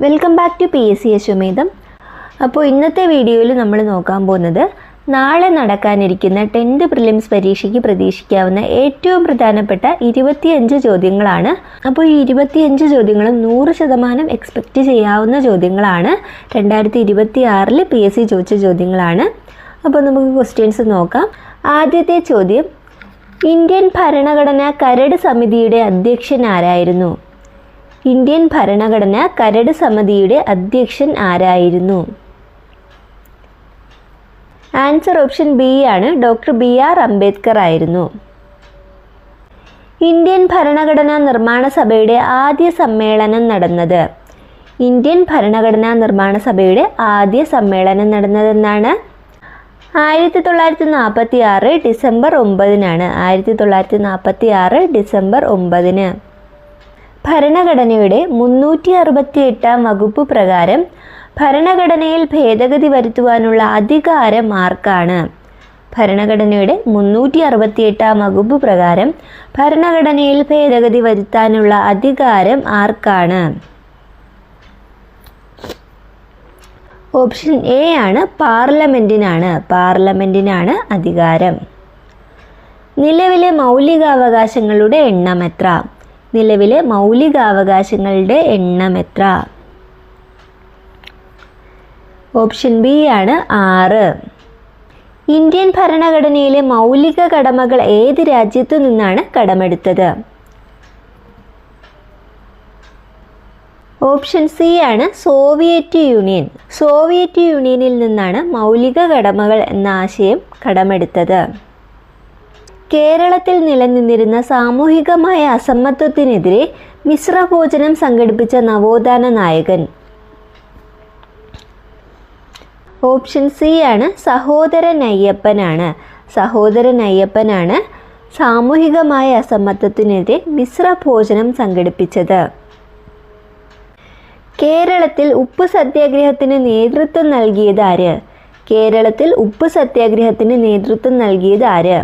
Welcome back to PSC അശ്വമേധം. അപ്പോൾ ഇന്നത്തെ വീഡിയോയിൽ നമ്മൾ നോക്കാൻ പോകുന്നത് നാളെ നടക്കാനിരിക്കുന്ന 10th പ്രിലിംസ് പരീക്ഷയ്ക്ക് പ്രതീക്ഷിക്കാവുന്ന ഏറ്റവും പ്രധാനപ്പെട്ട 25 ചോദ്യങ്ങളാണ്. അപ്പോൾ ഈ 25 ചോദ്യങ്ങളും 100% എക്സ്പെക്റ്റ് ചെയ്യാവുന്ന ചോദ്യങ്ങളാണ്. 2026 PSC ചോദിച്ച ചോദ്യങ്ങളാണ്. അപ്പോൾ നമുക്ക് ക്വസ്റ്റ്യൻസ് നോക്കാം. ആദ്യത്തെ ചോദ്യം, ഇന്ത്യൻ ഭരണഘടനാ കരട് സമിതിയുടെ അധ്യക്ഷൻ ആരായിരുന്നു? ഇന്ത്യൻ ഭരണഘടനാ കരട് സമിതിയുടെ അധ്യക്ഷൻ ആരായിരുന്നു? ആൻസർ ഓപ്ഷൻ ബി ആണ്, ഡോക്ടർ BR അംബേദ്കർ ആയിരുന്നു. ഇന്ത്യൻ ഭരണഘടനാ നിർമ്മാണ സഭയുടെ ആദ്യ സമ്മേളനം നടന്നത്? ഇന്ത്യൻ ഭരണഘടനാ നിർമ്മാണ സഭയുടെ ആദ്യ സമ്മേളനം നടന്നതെന്നാണ്? 1946 ഡിസംബർ 9-നാണ്. 1946 ഡിസംബർ 9-ന്. ഭരണഘടനയുടെ 368 വകുപ്പ് പ്രകാരം ഭരണഘടനയിൽ ഭേദഗതി വരുത്തുവാനുള്ള അധികാരം ആർക്കാണ്? ഭരണഘടനയുടെ 368 വകുപ്പ് പ്രകാരം ഭരണഘടനയിൽ ഭേദഗതി വരുത്താനുള്ള അധികാരം ആർക്കാണ്? ഓപ്ഷൻ എ ആണ്, പാർലമെന്റിനാണ്. പാർലമെന്റിനാണ് അധികാരം. നിലവിലെ മൗലികാവകാശങ്ങളുടെ എണ്ണം എത്ര? നിലവിലെ മൗലികാവകാശങ്ങളുടെ എണ്ണം എത്ര? ഓപ്ഷൻ ബി ആണ്, 6. ഇന്ത്യൻ ഭരണഘടനയിലെ മൗലിക കടമകൾ ഏത് രാജ്യത്തു നിന്നാണ് കടമെടുത്തത്? ഓപ്ഷൻ സി ആണ്, സോവിയറ്റ് യൂണിയൻ. സോവിയറ്റ് യൂണിയനിൽ നിന്നാണ് മൗലിക കടമകൾ എന്ന ആശയം കടമെടുത്തത്. കേരളത്തിൽ നിലനിന്നിരുന്ന സാമൂഹികമായ അസമത്വത്തിനെതിരെ മിശ്രഭോജനം സംഘടിപ്പിച്ച നവോത്ഥാന നായകൻ? ഓപ്ഷൻ സി ആണ്, സഹോദരൻ അയ്യപ്പനാണ്. സഹോദരൻ അയ്യപ്പനാണ് സാമൂഹികമായ അസമത്വത്തിനെതിരെ മിശ്രഭോജനം സംഘടിപ്പിച്ചത്. കേരളത്തിൽ ഉപ്പ് സത്യാഗ്രഹത്തിന് നേതൃത്വം നൽകിയത് ആര്? കേരളത്തിൽ ഉപ്പ് സത്യാഗ്രഹത്തിന് നേതൃത്വം നൽകിയത് ആര്?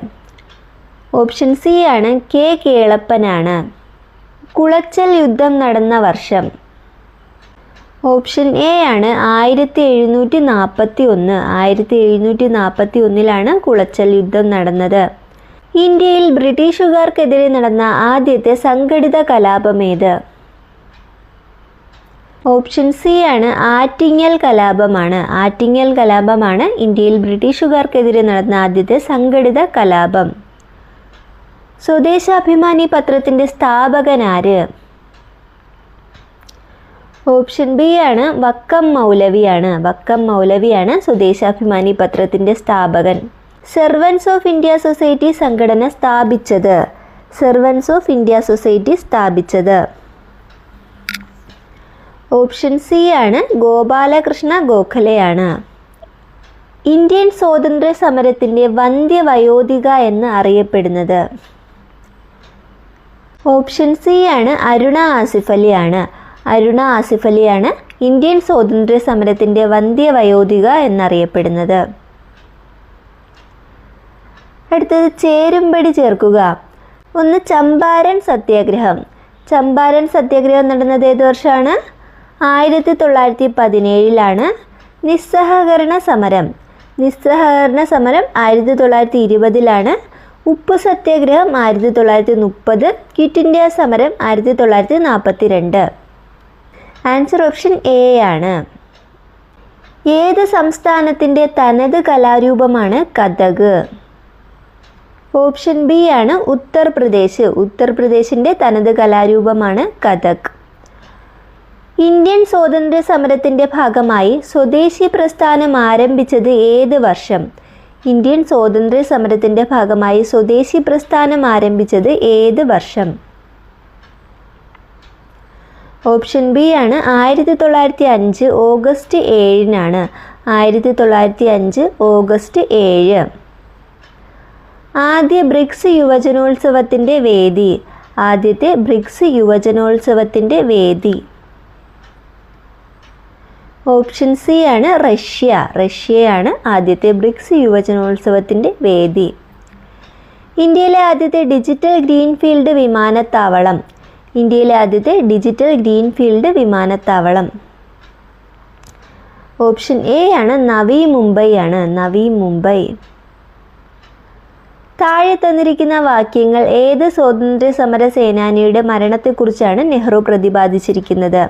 ഓപ്ഷൻ സി ആണ്, K കേളപ്പനാണ്. കുളച്ചൽ യുദ്ധം നടന്ന വർഷം? ഓപ്ഷൻ എ ആണ്, 1741. 1741-ലാണ് കുളച്ചൽ യുദ്ധം നടന്നത്. ഇന്ത്യയിൽ ബ്രിട്ടീഷുകാർക്കെതിരെ നടന്ന ആദ്യത്തെ സംഘടിത കലാപം ഏത്? ഓപ്ഷൻ സി ആണ്, ആറ്റിങ്ങൽ കലാപമാണ്. ആറ്റിങ്ങൽ കലാപമാണ് ഇന്ത്യയിൽ ബ്രിട്ടീഷുകാർക്കെതിരെ നടന്ന ആദ്യത്തെ സംഘടിത കലാപം. സ്വദേശാഭിമാനി പത്രത്തിന്റെ സ്ഥാപകൻ ആര്? ഓപ്ഷൻ ബി ആണ്, വക്കം മൗലവിയാണ്. വക്കം മൗലവിയാണ് സ്വദേശാഭിമാനി പത്രത്തിന്റെ സ്ഥാപകൻ. സെർവൻസ് ഓഫ് ഇന്ത്യ സൊസൈറ്റി സംഘടന സ്ഥാപിച്ചത്? സെർവൻസ് ഓഫ് ഇന്ത്യ സൊസൈറ്റി സ്ഥാപിച്ചത്? ഓപ്ഷൻ സി ആണ്, ഗോപാലകൃഷ്ണ ഗോഖലെയാണ്. ഇന്ത്യൻ സ്വാതന്ത്ര്യ സമരത്തിന്റെ വന്ധ്യവയോധിക എന്ന് അറിയപ്പെടുന്നത്? ഓപ്ഷൻ സി ആണ്, അരുണ ആസിഫ് അലിയാണ്. അരുണ ആസിഫ് അലിയാണ് ഇന്ത്യൻ സ്വാതന്ത്ര്യ സമരത്തിന്റെ വന്ധ്യവയോധിക എന്നറിയപ്പെടുന്നത്. അടുത്തത്, ചേരുംപടി ചേർക്കുക. ഒന്ന്, ചമ്പാരൻ സത്യാഗ്രഹം. ചമ്പാരൻ സത്യാഗ്രഹം നടന്നത് ഏത് വർഷമാണ്? 1917-ലാണ്. നിസ്സഹകരണ സമരം. നിസ്സഹകരണ സമരം 1920-ലാണ്. ഉപ്പ് സത്യാഗ്രഹം 1930. ക്വിറ്റ് ഇന്ത്യ സമരം 1942. ആൻസർ ഓപ്ഷൻ എ ആണ്. ഏത് സംസ്ഥാനത്തിൻ്റെ തനത് കലാരൂപമാണ് കഥക്? ഓപ്ഷൻ ബി ആണ്, ഉത്തർപ്രദേശ്. ഉത്തർപ്രദേശിൻ്റെ തനത് കലാരൂപമാണ് കഥക്. ഇന്ത്യൻ സ്വാതന്ത്ര്യ സമരത്തിൻ്റെ ഭാഗമായി സ്വദേശി പ്രസ്ഥാനം ആരംഭിച്ചത് ഏത് വർഷം? ഇന്ത്യൻ സ്വാതന്ത്ര്യ സമരത്തിൻ്റെ ഭാഗമായി സ്വദേശി പ്രസ്ഥാനം ആരംഭിച്ചത് ഏത് വർഷം? ഓപ്ഷൻ ബി ആണ്, 1905 ഓഗസ്റ്റ് 7-നാണ്. 1905 ഓഗസ്റ്റ് 7. ആദ്യ ബ്രിക്സ് യുവജനോത്സവത്തിൻ്റെ വേദി? ആദ്യത്തെ ബ്രിക്സ് യുവജനോത്സവത്തിൻ്റെ വേദി? ഓപ്ഷൻ സി ആണ്, റഷ്യ. റഷ്യയാണ് ആദ്യത്തെ ബ്രിക്സ് യുവജനോത്സവത്തിൻ്റെ വേദി. ഇന്ത്യയിലെ ആദ്യത്തെ ഡിജിറ്റൽ ഗ്രീൻഫീൽഡ് വിമാനത്താവളം? ഇന്ത്യയിലെ ആദ്യത്തെ ഡിജിറ്റൽ ഗ്രീൻഫീൽഡ് വിമാനത്താവളം? ഓപ്ഷൻ എ ആണ് നവി മുംബൈ ആണ്, നവി മുംബൈ. താഴെ തന്നിരിക്കുന്ന വാക്യങ്ങൾ ഏത് സ്വാതന്ത്ര്യ സമര സേനാനിയുടെ മരണത്തെക്കുറിച്ചാണ് നെഹ്റു പ്രതിപാദിച്ചിരിക്കുന്നത്?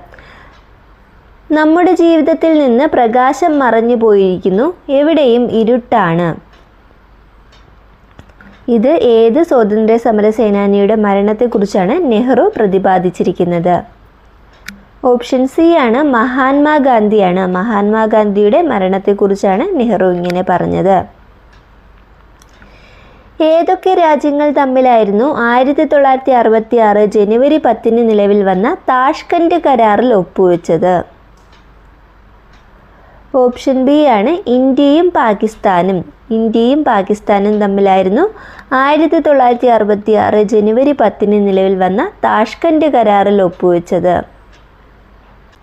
നമ്മുടെ ജീവിതത്തിൽ നിന്ന് പ്രകാശം മറഞ്ഞു പോയിരിക്കുന്നു, എവിടെയും ഇരുട്ടാണ്. ഇത് ഏത് സ്വാതന്ത്ര്യ സമര സേനാനിയുടെ മരണത്തെക്കുറിച്ചാണ് നെഹ്റു പ്രതിപാദിച്ചിരിക്കുന്നത്? ഓപ്ഷൻ സി ആണ് മഹാത്മാഗാന്ധിയാണ്. മഹാത്മാഗാന്ധിയുടെ മരണത്തെക്കുറിച്ചാണ് നെഹ്റു ഇങ്ങനെ പറഞ്ഞത്. ഏതൊക്കെ രാജ്യങ്ങൾ തമ്മിലായിരുന്നു 1966 ജനുവരി 10 നിലവിൽ വന്ന താഷ്കന്റ് കരാറിൽ ഒപ്പുവെച്ചത്? ഓപ്ഷൻ ബി ആണ് ഇന്ത്യയും പാകിസ്ഥാനും. ഇന്ത്യയും പാകിസ്ഥാനും തമ്മിലായിരുന്നു 1966 ജനുവരി 10 നിലവിൽ വന്ന താഷ്കന്റ് കരാറിൽ ഒപ്പുവെച്ചത്.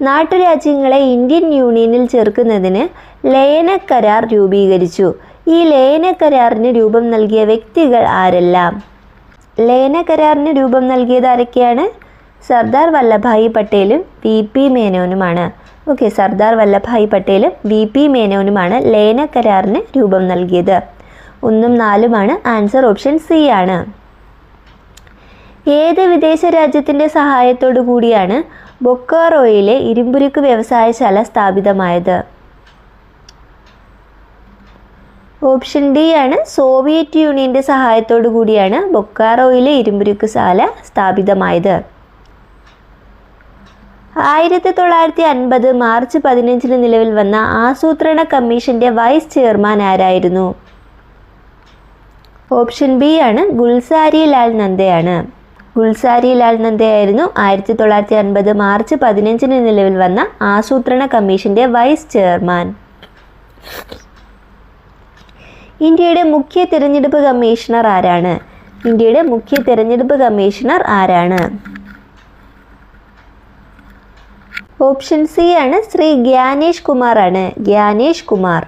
നാട്ടുരാജ്യങ്ങളെ ഇന്ത്യൻ യൂണിയനിൽ ചേർക്കുന്നതിന് ലയന കരാർ രൂപീകരിച്ചു. ഈ ലയന കരാറിന് രൂപം നൽകിയ വ്യക്തികൾ ആരെല്ലാം? ലയന കരാറിന് രൂപം നൽകിയത് ആരൊക്കെയാണ്? സർദാർ വല്ലഭായി പട്ടേലും വി പി മേനോനുമാണ്. ഓക്കെ, സർദാർ വല്ലഭായി പട്ടേലും വി പി മേനോനുമാണ് ലയന കരാറിന് രൂപം നൽകിയത്. 1ഉം 4ഉമാണ് ആൻസർ. ഓപ്ഷൻ സി ആണ്. ഏത് വിദേശ രാജ്യത്തിൻ്റെ സഹായത്തോടു കൂടിയാണ് ബൊക്കാറോയിലെ ഇരുമ്പുരുക്ക് വ്യവസായശാല സ്ഥാപിതമായത്? ഓപ്ഷൻ ഡി ആണ് സോവിയറ്റ് യൂണിയൻ്റെ സഹായത്തോടു കൂടിയാണ് ബൊക്കാറോയിലെ ഇരുമ്പുരുക്ക് ശാല സ്ഥാപിതമായത്. 1950 മാർച്ച് 15 നിലവിൽ വന്ന ആസൂത്രണ കമ്മീഷന്റെ വൈസ് ചെയർമാൻ ആരായിരുന്നു? ഓപ്ഷൻ ബി ആണ് ഗുൽസാരി ലാൽ നന്ദയാണ്. ഗുൽസാരി ലാൽ നന്ദയായിരുന്നു 1950 മാർച്ച് 15 നിലവിൽ വന്ന ആസൂത്രണ കമ്മീഷന്റെ വൈസ് ചെയർമാൻ. ഇന്ത്യയുടെ മുഖ്യ തിരഞ്ഞെടുപ്പ് കമ്മീഷണർ ആരാണ്? ഇന്ത്യയുടെ മുഖ്യ തിരഞ്ഞെടുപ്പ് കമ്മീഷണർ ആരാണ്? ഓപ്ഷൻ സി ആണ് ശ്രീ ഗ്യാനേഷ് കുമാർ ആണ്. ഗ്യാനേഷ് കുമാർ.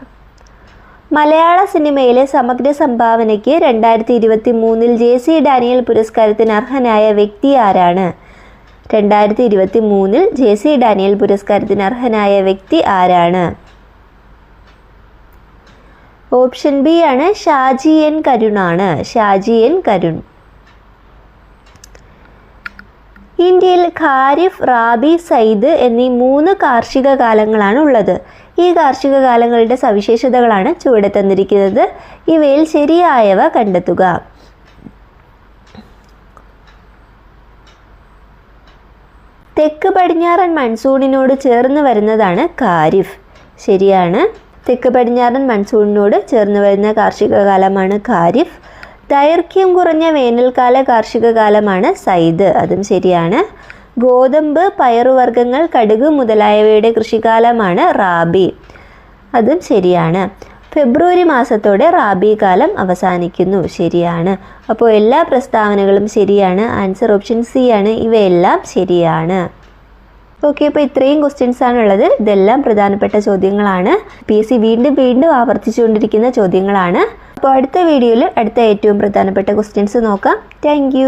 മലയാള സിനിമയിലെ സമഗ്ര സംഭാവനയ്ക്ക് 2023 JC ഡാനിയൽ പുരസ്കാരത്തിന് അർഹനായ വ്യക്തി ആരാണ്? 2023 JC ഡാനിയൽ പുരസ്കാരത്തിന് അർഹനായ വ്യക്തി ആരാണ്? ഓപ്ഷൻ ബി ആണ് ഷാജി എൻ കരുൺ ആണ്. ഷാജി എൻ കരുൺ. ഇന്ത്യയിൽ ഖാരിഫ്, റാബി, സയ്ദ് എന്നീ 3 കാർഷിക കാലങ്ങളാണ് ഉള്ളത്. ഈ കാർഷിക കാലങ്ങളുടെ സവിശേഷതകളാണ് ചുവടെ തന്നിരിക്കുന്നത്. ഇവയിൽ ശരിയായവ കണ്ടെത്തുക. തെക്ക് പടിഞ്ഞാറൻ മൺസൂണിനോട് ചേർന്ന് വരുന്നതാണ് ഖാരിഫ്. ശരിയാണ്. തെക്ക് പടിഞ്ഞാറൻ മൺസൂണിനോട് ചേർന്ന് വരുന്ന കാർഷിക കാലമാണ് ഖാരിഫ്. ദൈർഘ്യം കുറഞ്ഞ വേനൽക്കാല കാർഷിക കാലമാണ് സയ്ദ്. അതും ശരിയാണ്. ഗോതമ്പ്, പയറുവർഗ്ഗങ്ങൾ, കടുക് മുതലായവയുടെ കൃഷിക്കാലമാണ് റാബി. അതും ശരിയാണ്. ഫെബ്രുവരി മാസത്തോടെ റാബി കാലം അവസാനിക്കുന്നു. ശരിയാണ്. അപ്പോൾ എല്ലാ പ്രസ്താവനകളും ശരിയാണ്. ആൻസർ ഓപ്ഷൻ സി ആണ്. ഇവയെല്ലാം ശരിയാണ്. ഓക്കെ, അപ്പോൾ ഇത്രയും ക്വസ്റ്റ്യൻസ് ആണുള്ളത്. ഇതെല്ലാം പ്രധാനപ്പെട്ട ചോദ്യങ്ങളാണ്. PSC വീണ്ടും ആവർത്തിച്ചുകൊണ്ടിരിക്കുന്ന ചോദ്യങ്ങളാണ്. അപ്പോൾ അടുത്ത വീഡിയോയിൽ അടുത്ത ഏറ്റവും പ്രധാനപ്പെട്ട ക്വസ്റ്റ്യൻസ് നോക്കാം. താങ്ക്